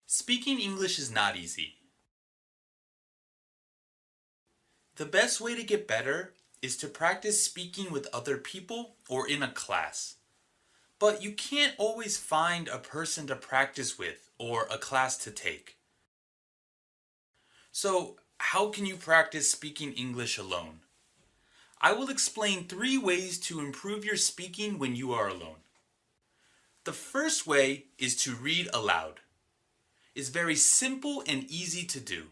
Speaking English is not easy. The best way to get better is to practice speaking with other people or in a class. But you can't always find a person to practice with or a class to take. So, how can you practice speaking English alone? I will explain 3 ways to improve your speaking when you are alone. The first way is to read aloud. It's very simple and easy to do.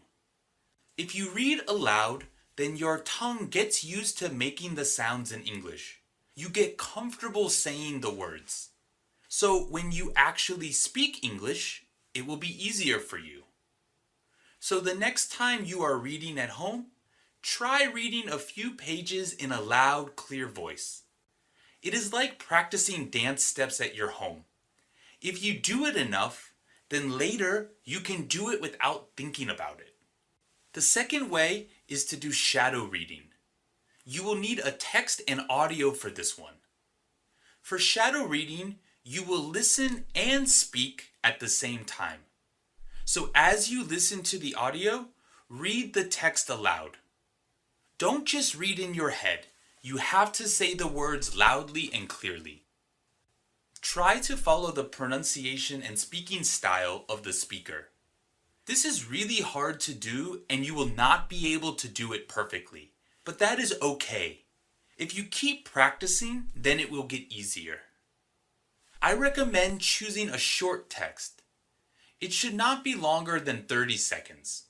If you read aloud, then your tongue gets used to making the sounds in English. You get comfortable saying the words. So when you actually speak English, it will be easier for you. So the next time you are reading at home, try reading a few pages in a loud, clear voice. It is like practicing dance steps at your home. If you do it enough, then later you can do it without thinking about it. The second way is to do shadow reading. You will need a text and audio for this one. For shadow reading, you will listen and speak at the same time. So as you listen to the audio, read the text aloud. Don't just read in your head. You have to say the words loudly and clearly. Try to follow the pronunciation and speaking style of the speaker. This is really hard to do and you will not be able to do it perfectly, but that is okay. If you keep practicing, then it will get easier. I recommend choosing a short text. It should not be longer than 30 seconds.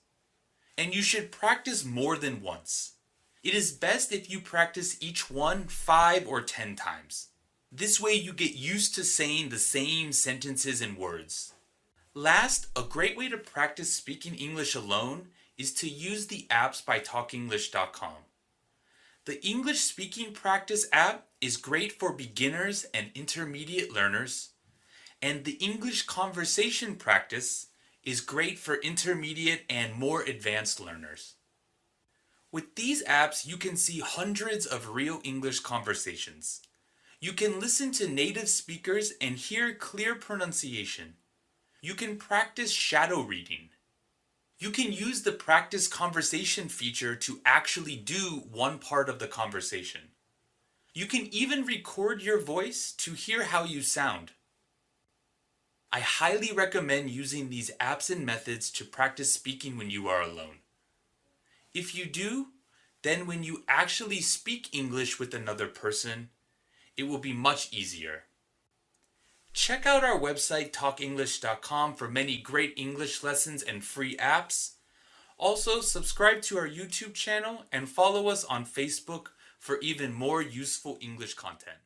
And you should practice more than once. It is best if you practice each one 5 or 10 times. This way you get used to saying the same sentences and words. Last, a great way to practice speaking English alone is to use the apps by talkenglish.com. The English speaking practice app is great for beginners and intermediate learners, and the English conversation practice is great for intermediate and more advanced learners. With these apps, you can see hundreds of real English conversations. You can listen to native speakers and hear clear pronunciation. You can practice shadow reading. You can use the practice conversation feature to actually do one part of the conversation. You can even record your voice to hear how you sound. I highly recommend using these apps and methods to practice speaking when you are alone. If you do, then when you actually speak English with another person, it will be much easier. Check out our website talkenglish.com for many great English lessons and free apps. Also, subscribe to our YouTube channel and follow us on Facebook for even more useful English content.